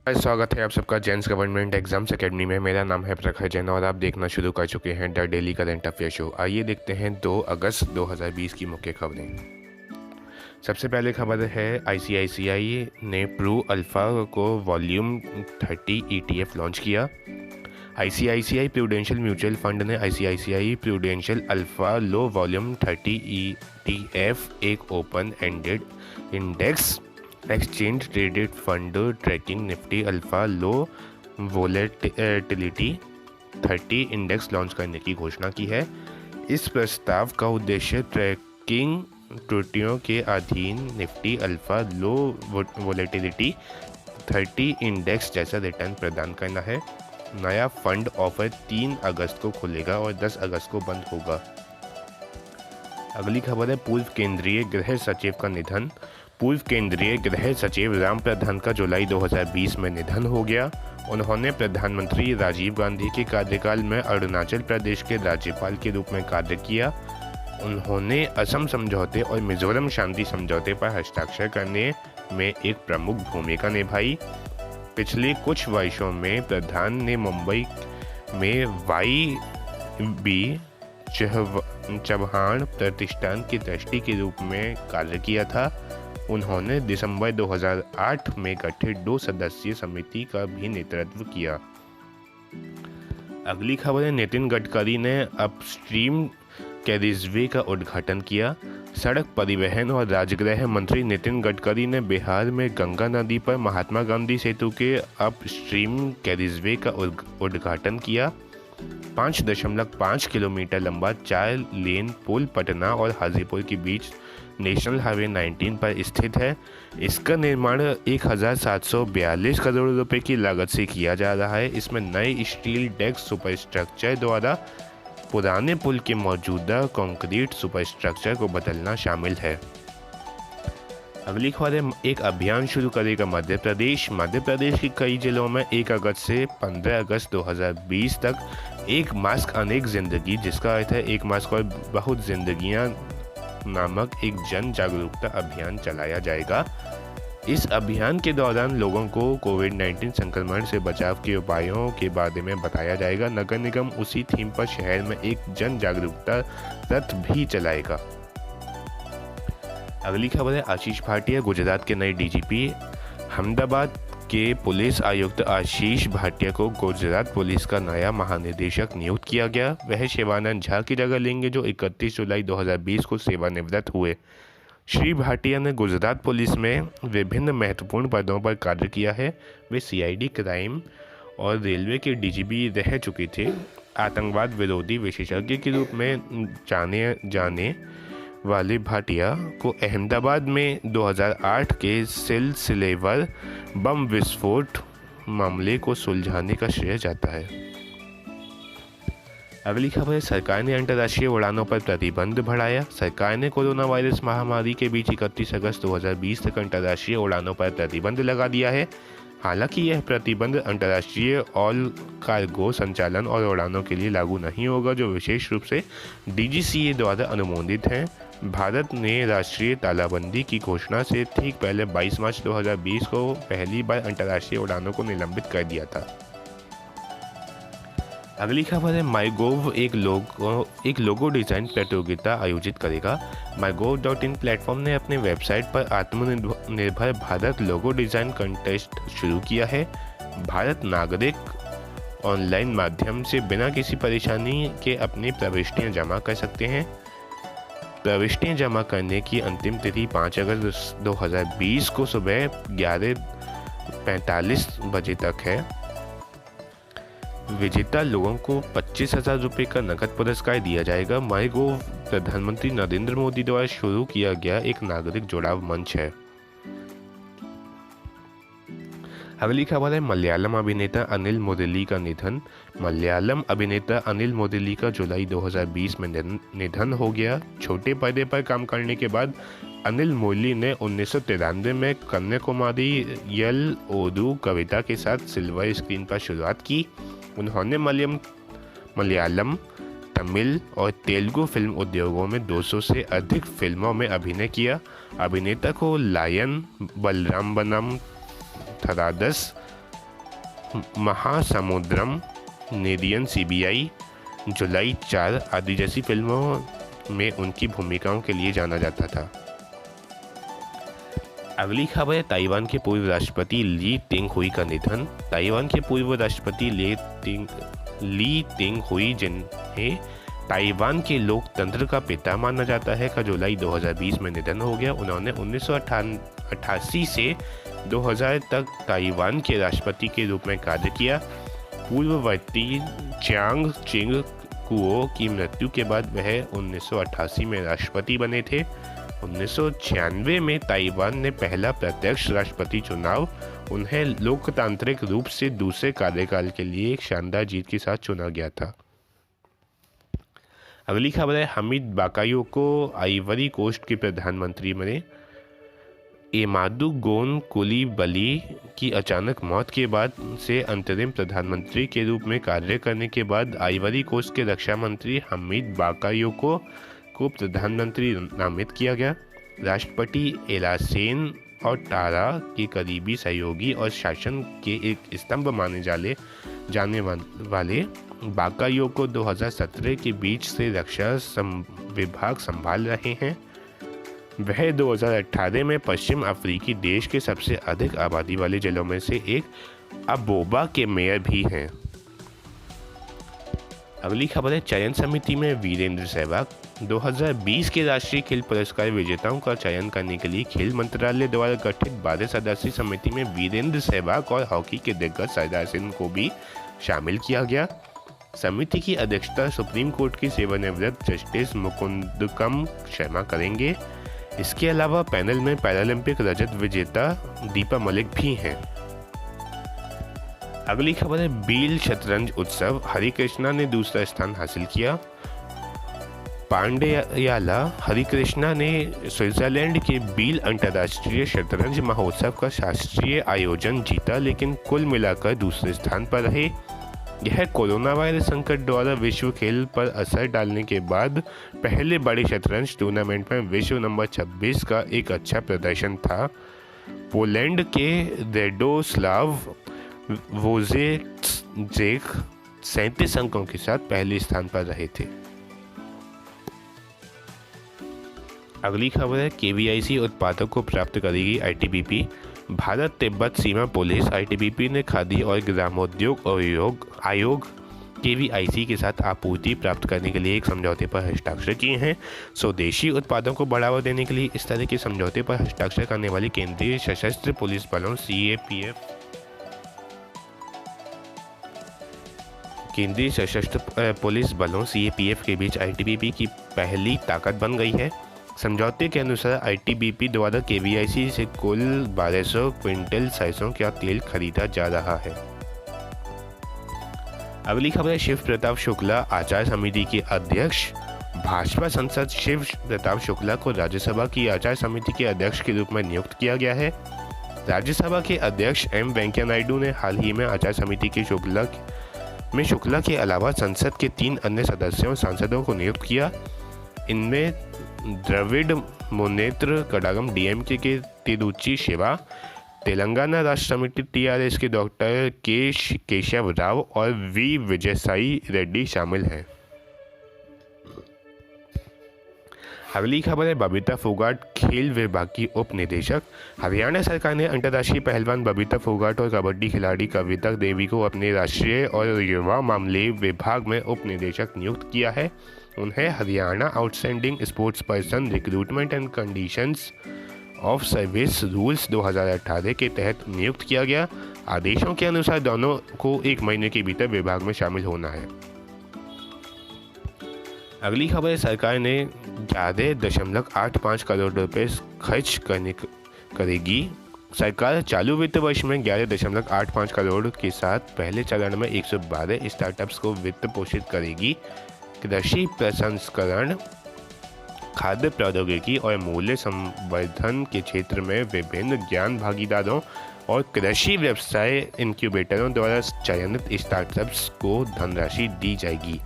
स्वागत है आप सबका जेन्स गवर्नमेंट एग्जाम्स एकेडमी में। मेरा नाम है प्रखर जैन और आप देखना शुरू कर चुके हैं the daily current affair show. आइए देखते हैं 2 अगस्त 2020 की मुख्य खबरें। सबसे पहले खबर है आईसीआईसीआई ने प्रू अल्फा को वॉल्यूम 30 ईटीएफ लॉन्च किया। आईसीआईसीआई प्रूडेंशियल म्यूचुअल फंड ने ICICI prudential alpha low volume 30 ETF एक open ended index exchange traded fund tracking Nifty alpha low volatility 30 index launch करने की घोषणा की है। इस प्रस्ताव का उद्देश्य ट्रैकिंग त्रुटियों के अधीन Nifty alpha low volatility 30 index जैसा रिटर्न प्रदान करना है। नया फंड ऑफर 3 अगस्त को खुलेगा और 10 अगस्त को बंद होगा। अगली खबर है पूर्व केंद्रीय गृह सचिव का निधन। पूर्व केंद्रीय गृह सचिव राम प्रधान का जुलाई 2020 में निधन हो गया। उन्होंने प्रधानमंत्री राजीव गांधी के कार्यकाल में अरुणाचल प्रदेश के राज्यपाल के रूप में कार्य किया। उन्होंने असम समझौते और मिजोरम शांति समझौते पर हस्ताक्षर करने में एक प्रमुख भूमिका निभाई। पिछले कुछ वर्षों में प्रधान ने मुंबई में YB चव्हाण प्रतिष्ठान के ट्रस्टी के रूप में कार्य किया था। उन्होंने दिसंबर 2008 में गठित 2 सदस्यीय समिति का भी नेतृत्व किया। अगली खबर है नितिन गडकरी ने अपस्ट्रीम कैरिजवे का उद्घाटन किया। सड़क परिवहन और राजगृह मंत्री नितिन गडकरी ने बिहार में गंगा नदी पर महात्मा गांधी सेतु के अपस्ट्रीम कैरिजवे का उद्घाटन किया। 5.5 किलोमीटर लंबा 4 लेन पुल पटना और हाजीपुर के बीच नेशनल हाईवे 19 पर स्थित है। इसका निर्माण 1742 करोड़ रुपए की लागत से किया जा रहा है। इसमें नए स्टील डेक सुपरस्ट्रक्चर द्वारा पुराने पुल के मौजूदा कंक्रीट सुपरस्ट्रक्चर को बदलना शामिल है। अगली खबर है एक अभियान शुरू करेगा मध्य प्रदेश। मध्य प्रदेश के कई जिलों में 1 अगस्त से 15 अगस्त 2020 तक एक मास्क अनेक जिंदगी, जिसका अर्थ है एक मास्क और बहुत जिंदगियां नामक एक जन जागरूकता अभियान चलाया जाएगा। इस अभियान के दौरान लोगों को कोविड-19 संक्रमण से बचाव के उपायों के बारे में बताया जाएगा। नगर निगम उसी थीम पर शहर में एक जन जागरूकता रथ भी चलाएगा। अगली खबर है आशीष भाटिया गुजरात के नए डीजीपी। अहमदाबाद के पुलिस आयुक्त आशीष भाटिया को गुजरात पुलिस का नया महानिदेशक नियुक्त किया गया। वह शिवानंद झा की जगह लेंगे जो 31 जुलाई 2020 को सेवानिवृत्त हुए। श्री भाटिया ने गुजरात पुलिस में विभिन्न महत्वपूर्ण पदों पर कार्य किया है। वे सीआईडी क्राइम और रेलवे के डीजीपी रह चुके थे। आतंकवाद विरोधी विशेषज्ञ के रूप में जाने वाले भाटिया को अहमदाबाद में 2008 के सिलसिलेवार बम विस्फोट मामले को सुलझाने का श्रेय जाता है। अगली खबर है सरकार ने अंतर्राष्ट्रीय उड़ानों पर प्रतिबंध बढ़ाया। सरकार ने कोरोना वायरस महामारी के बीच 31 अगस्त 2020 तक अंतर्राष्ट्रीय उड़ानों पर प्रतिबंध लगा दिया है। हालांकि यह प्रतिबंध अंतर्राष्ट्रीय ऑल कार्गो संचालन और उड़ानों के लिए लागू नहीं होगा जो विशेष रूप से डीजीसीए द्वारा अनुमोदित हैं। भारत ने राष्ट्रीय तालाबंदी की घोषणा से ठीक पहले 22 मार्च 2020 को पहली बार अंतर्राष्ट्रीय उड़ानों को निलंबित कर दिया था। अगली खबर है माईगोव एक लोगो डिजाइन प्रतियोगिता आयोजित करेगा। MyGov.in प्लेटफॉर्म ने अपने वेबसाइट पर आत्मनिर्भर भारत लोगो डिजाइन कंटेस्ट शुरू किया है। भारत नागरिक ऑनलाइन माध्यम से बिना किसी परेशानी के अपनी प्रविष्टियां जमा कर सकते हैं। प्रविष्टियां जमा करने की अंतिम तिथि 5 अगस्त 2020 को सुबह 11:45 बजे तक है। विजेता लोगों को 25,000 रुपये का नकद पुरस्कार दिया जाएगा। माईगोव प्रधानमंत्री नरेंद्र मोदी द्वारा शुरू किया गया एक नागरिक जुड़ाव मंच है। अगली खबर है मलयालम अभिनेता अनिल मुरली का निधन। मलयालम अभिनेता अनिल मुरली का जुलाई 2020 में निधन हो गया। छोटे पर्दे पर काम करने के बाद अनिल मुरली ने 1993 में कन्याकुमारी यल ओदू कविता के साथ सिल्वर स्क्रीन पर शुरुआत की। उन्होंने मलयालम, तमिल और तेलुगु फिल्म उद्योगों में 200 से अधिक फिल्मों में अभिनय किया। अभिनेता को लायन, बलरामबनम, थरादस, महासमुद्रम, नेरियन सीबीआई, जुलाई 4 आदि जैसी फिल्मों में उनकी भूमिकाओं के लिए जाना जाता था। अगली खबर है ताइवान के पूर्व राष्ट्रपति ली तेंग हुई का निधन। ताइवान के पूर्व राष्ट्रपति ली तेंग हुई, जिन्हें ताइवान के लोकतंत्र का पिता माना जाता है, का जुलाई 2020 में निधन हो गया। उन्होंने 1988 से 2000 तक ताइवान के राष्ट्रपति के रूप में कार्य किया। पूर्ववर्ती चियांग चिंग कुओ की मृत्यु के बाद वह 1988 में राष्ट्रपति बने थे। 1996 में ताइवान ने पहला प्रत्यक्ष राष्ट्रपति चुनाव उन्हें लोकतांत्रिक रूप से दूसरे कार्यकाल के लिए एक शानदार जीत के साथ चुना गया था। अगली खबर है हमीद बाकायोको आइवरी कोस्ट के प्रधानमंत्री बने। एमादू गोन कुलीबली की अचानक मौत के बाद से अंतरिम प्रधानमंत्री के रूप में कार्य करने के बाद आइवरी कोस्ट के रक्षा मंत्री हमीद बाकायोको को प्रधानमंत्री नामित किया गया। राष्ट्रपति एलासेन और टारा के करीबी सहयोगी और शासन के एक स्तंभ माने जाने वाले बाकायोको 2017 के बीच से रक्षा विभाग संभाल रहे हैं। वह 2018 में पश्चिम अफ्रीकी देश के सबसे अधिक आबादी वाले जिलों में से एक अबोबा के मेयर भी हैं। अगली खबर है चयन समिति में वीरेंद्र सहवाग। 2020 के राष्ट्रीय खेल पुरस्कार विजेताओं का चयन करने के लिए खेल मंत्रालय द्वारा गठित 12 सदस्यीय समिति में वीरेंद्र सहवाग और हॉकी के दिग्गज सरदार सिंह को भी शामिल किया गया। समिति की अध्यक्षता सुप्रीम कोर्ट की सेवानिवृत्त जस्टिस मुकुंदकम शर्मा करेंगे। इसके अलावा पैनल में पैरालंपिक रजत विजेता दीपा मलिक भी हैं। अगली खबर है बील शतरंज उत्सव। हरिकृष्णा ने दूसरा स्थान हासिल किया। पांड्याला हरिकृष्णा ने स्विट्जरलैंड के बील अंतर्राष्ट्रीय शतरंज महोत्सव का शास्त्रीय आयोजन जीता, लेकिन कुल मिलाकर दूसरे स्थान पर रहे। यह कोरोना वायरस संकट द्वारा विश्व खेल पर असर डालने के बाद पहले बड़े शतरंज टूर्नामेंट में विश्व नंबर 26 का एक अच्छा प्रदर्शन था। पोलैंड के रेडोस्लाव वोजेक 37 अंकों के साथ पहले स्थान पर रहे थे। अगली खबर है केवीआईसी उत्पादों को प्राप्त करेगी आईटीबीपी। भारत तिब्बत सीमा पुलिस आईटीबीपी ने खादी और ग्रामोद्योग आयोग केवीआईसी के साथ आपूर्ति प्राप्त करने के लिए एक समझौते पर हस्ताक्षर किए हैं। स्वदेशी उत्पादों को बढ़ावा देने के लिए इस तरह के समझौते पर हस्ताक्षर करने वाली केंद्रीय सशस्त्र पुलिस बलों सीएपीएफ के बीच आईटीबीपी की पहली ताकत बन गई है। समझौते के अनुसार आईटीबीपी द्वारा केवीआईसी से कुल 1200 क्विंटल सरसों का तेल खरीदा जा रहा है। अगली खबर है शिव प्रताप शुक्ला आचार समिति के अध्यक्ष। भाजपा सांसद शिव प्रताप शुक्ला को राज्यसभा की आचार समिति के अध्यक्ष के रूप में नियुक्त किया गया है। राज्यसभा के अध्यक्ष एम वेंकैया नायडू ने हाल ही में आचार समिति के शुक्ला के अलावा संसद के 3 अन्य सदस्यों सांसदों को नियुक्त किया। इनमें द्रविड़ मुनेत्र कडागम डीएमके के तिरुचि शिवा, तेलंगाना राष्ट्र समिति टीआरएस के डॉक्टर केशव राव और वी विजयसाई रेड्डी शामिल हैं। अगली खबर है बबीता फोगाट खेल विभाग की उप निदेशक। हरियाणा सरकार ने अंतर्राष्ट्रीय पहलवान बबीता फोगाट और कबड्डी खिलाड़ी कविता देवी को अपने राष्ट्रीय और युवा मामले विभाग में उप निदेशक नियुक्त किया है। उन्हें Haryana outstanding sports person recruitment and conditions of service rules 2018 के तहत नियुक्त किया गया। आदेशों के अनुसार दोनों को 1 महीने के भीतर विभाग में शामिल होना है। अगली खबर सरकार ने 11.85 करोड़ रुपए खर्च करेगी। सरकार चालू वित्त वर्ष में 11.85 करोड़ के साथ पहले चरण में 112 स्टार्टअप्स को वित्त पोषित करेगी। कृषि प्रसंस्करण, खाद्य प्रौद्योगिकी और मूल्य संवर्धन के क्षेत्र में विभिन्न ज्ञान भागीदारों और कृषि व्यवसाय इनक्यूबेटरों द्वारा चयनित स्टार्टअप्स को धनराशि दी जाएगी।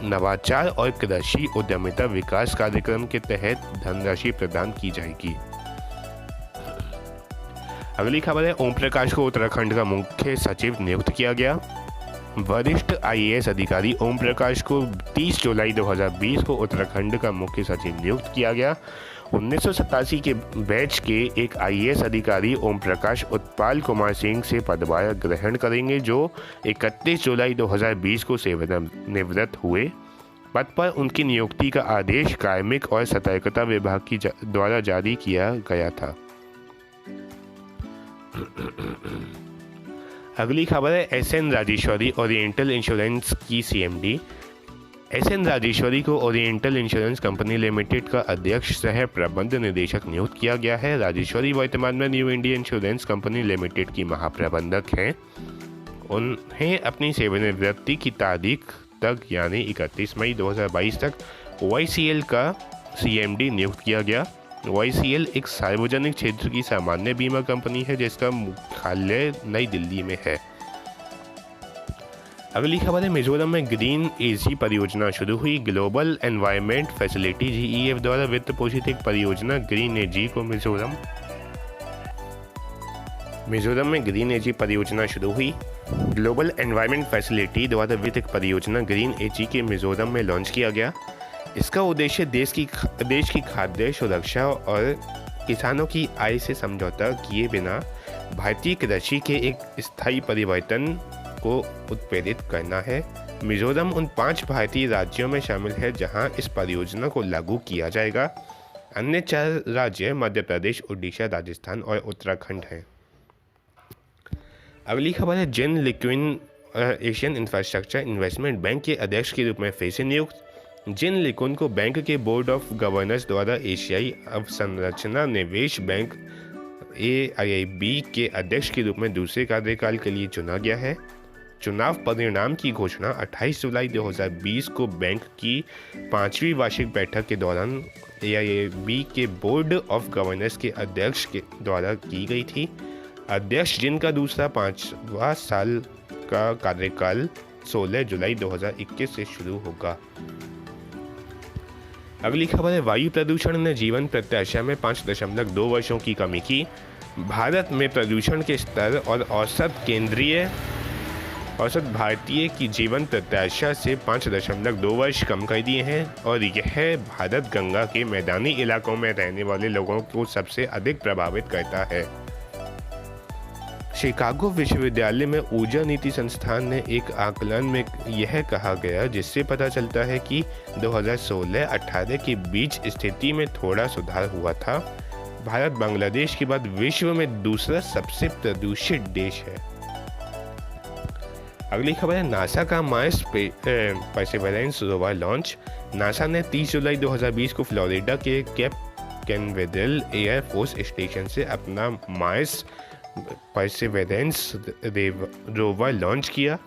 नवाचार और कृषि उद्यमिता विकास कार्यक्रम के तहत धनराशि प्रदान की जाएगी। अगली खबर है, ओम प्रकाश को उत्तराखंड का मुख्य सचिव नियुक्त किया गया। वरिष्ठ आईएएस अधिकारी ओम प्रकाश को 30 जुलाई 2020 को उत्तराखंड का मुख्य सचिव नियुक्त किया गया। 1987 के बैच के एक आईएएस अधिकारी ओम प्रकाश उत्पाल कुमार सिंह से पदभार ग्रहण करेंगे, जो 31 जुलाई 2020 को सेवानिवृत्त हुए। पद पर उनकी नियुक्ति का आदेश कार्मिक और सतर्कता विभाग की द्वारा जारी किया गया था। अगली खबर है, एसएन राजेश्वरी ओरिएंटल इंश्योरेंस की सीएमडी। एसएन राजेश्वरी को ओरिएंटल इंश्योरेंस कंपनी लिमिटेड का अध्यक्ष सह प्रबंध निदेशक नियुक्त किया गया है। राजेश्वरी वर्तमान में new India insurance company limited की महाप्रबंधक हैं। उन्हें अपनी सेवानिवृत्ति की तारीख तक यानी 31 मई 2022 तक OICL का सीएमडी नियुक्त किया गया। OICL एक सार्वजनिक क्षेत्र की सामान्य बीमा कंपनी है जिसका मुख्यालय नई दिल्ली में है। अगली खबर है, मिजोरम में ग्रीन एजी परियोजना शुरू हुई। ग्लोबल एनवायरनमेंट फैसिलिटी GEF द्वारा वित्त पोषित एक परियोजना ग्रीन एजी को मिजोरम में ग्रीन एजी परियोजना शुरू हुई। ग्लोबल एनवायरनमेंट फैसिलिटी द्वारा वित्त एक परियोजना ग्रीन एजी के मिजोरम में लॉन्च किया गया। इसका उद्देश्य देश की खाद्य सुरक्षा और किसानों की आय से समझौता किए बिना भारतीय कृषि के एक स्थायी परिवर्तन को उत्प्रेरित करना है। मिजोरम उन 5 भारतीय राज्यों में शामिल है जहां इस परियोजना को लागू किया जाएगा। अन्य 4 राज्य मध्य प्रदेश, उड़ीसा, राजस्थान और उत्तराखंड हैं। अगली खबर है, जिन लिक्विन एशियन इंफ्रास्ट्रक्चर इन्वेस्टमेंट बैंक के अध्यक्ष के रूप में फिर से नियुक्त। जिन लिकुन को बैंक के बोर्ड ऑफ गवर्नर्स द्वारा एशियाई अवसंरचना निवेश बैंक AIIB के अध्यक्ष के रूप में दूसरे कार्यकाल के लिए चुना गया है। चुनाव परिणाम की घोषणा 28 जुलाई 2020 को बैंक की 5वीं वार्षिक बैठक के दौरान AIIB के बोर्ड ऑफ गवर्नर्स के अध्यक्ष के द्वारा की गई थी। अध्यक्ष जिनका दूसरा 5वां साल का कार्यकाल 16 जुलाई 2021 से शुरू होगा। अगली खबर है, वायु प्रदूषण ने जीवन प्रत्याशा में 5.2 वर्षों की कमी की। भारत में प्रदूषण के स्तर और औसत भारतीय की जीवन प्रत्याशा से 5.2 वर्ष कम कर दिए हैं और यह भारत गंगा के मैदानी इलाकों में रहने वाले लोगों को सबसे अधिक प्रभावित करता है। शिकागो विश्वविद्यालय में ऊर्जा नीति संस्थान ने एक आकलन में यह कहा गया, जिससे पता चलता है कि 2016-18 के बीच स्थिति में थोड़ा सुधार हुआ था। भारत बांग्लादेश के बाद विश्व में दूसरा सबसे प्रदूषित देश है। अगली खबर है, नासा का Mars perseverance rover launch. NASA ने 30 जुलाई 2020 को फ्लोरिडा के cap Canaveral air force station से अपना मार्स परसिवरेंस रोवर लॉन्च किया।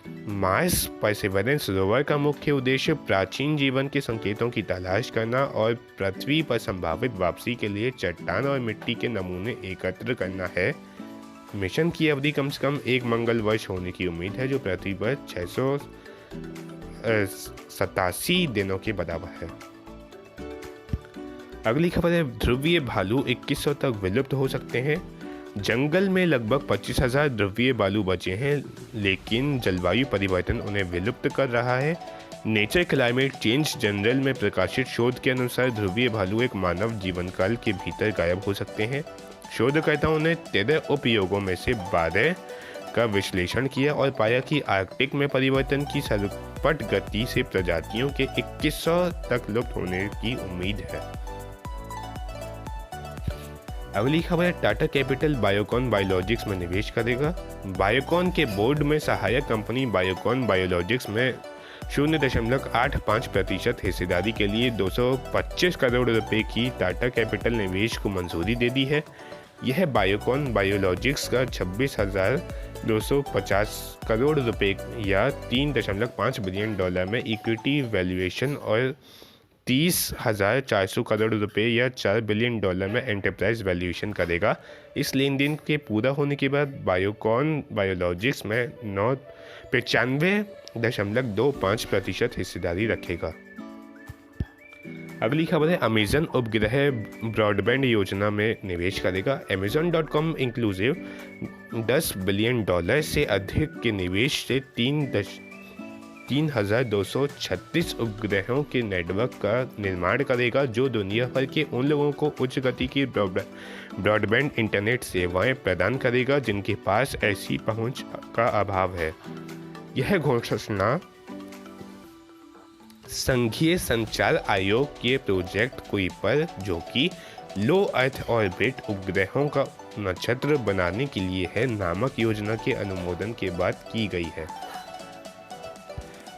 मार्स परसिवरेंस रोवर का मुख्य उद्देश्य प्राचीन जीवन के संकेतों की तलाश करना और पृथ्वी पर संभावित वापसी के लिए चट्टान और मिट्टी के नमूने एकत्र करना है। मिशन की अवधि कम से कम 1 मंगल वर्ष होने की उम्मीद है, जो पृथ्वी पर 687 दिनों के बराबर है। अगली खबर है, ध्रुवीय भालू 2100 तक विलुप्त हो सकते हैं। जंगल में लगभग 25,000 ध्रुवीय भालू बचे हैं, लेकिन जलवायु परिवर्तन उन्हें विलुप्त कर रहा है। नेचर क्लाइमेट चेंज जर्नल में प्रकाशित शोध के अनुसार ध्रुवीय भालू एक मानव जीवनकाल के भीतर गायब हो सकते हैं। शोधकर्ताओं ने 13 उपयोगों में से 12 का विश्लेषण किया और पाया कि आर्कटिक में परिवर्तन की सर्वपट गति से प्रजातियों के 2100 तक लुप्त होने की उम्मीद है। अगली खबर, टाटा कैपिटल बायोकॉन बायोलॉजिक्स में निवेश करेगा। बायोकॉन के बोर्ड में सहायक कंपनी बायोकॉन बायोलॉजिक्स में 0.85% हिस्सेदारी के लिए 225 करोड़ रुपए की टाटा कैपिटल निवेश को मंजूरी दे दी है। यह बायोकॉन बायोलॉजिक्स का 26,250 करोड़ रुपए या $3.5 बिलियन में इक्विटी वैल्यूएशन और 30,400 करोड़ रुपए या $4 बिलियन में एंटरप्राइज वैल्यूएशन करेगा। इस लेन देन के पूरा होने के बाद बायोकॉन बायोलॉजिक्स में 95.25% हिस्सेदारी रखेगा। अगली खबर है, अमेजन उपग्रह ब्रॉडबैंड योजना में निवेश करेगा। Amazon.com इंक्लूसिव $10 बिलियन से अधिक के निवेश से 3,236 उपग्रहों के नेटवर्क का निर्माण करेगा, जो दुनिया भर के उन लोगों को उच्च गति की ब्रॉडबैंड इंटरनेट सेवाएं प्रदान करेगा जिनके पास ऐसी पहुंच का अभाव है। यह घोषणा संघीय संचार आयोग के प्रोजेक्ट कुइपर, जो कि लो अर्थ ऑर्बिट उपग्रहों का नक्षत्र बनाने के लिए है, नामक योजना के अनुमोदन के बाद की गई है।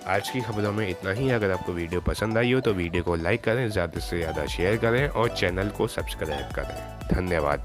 आज की खबरों में इतना ही। अगर आपको वीडियो पसंद आई हो तो वीडियो को लाइक करें, ज़्यादा से ज़्यादा शेयर करें और चैनल को सब्सक्राइब करें। धन्यवाद।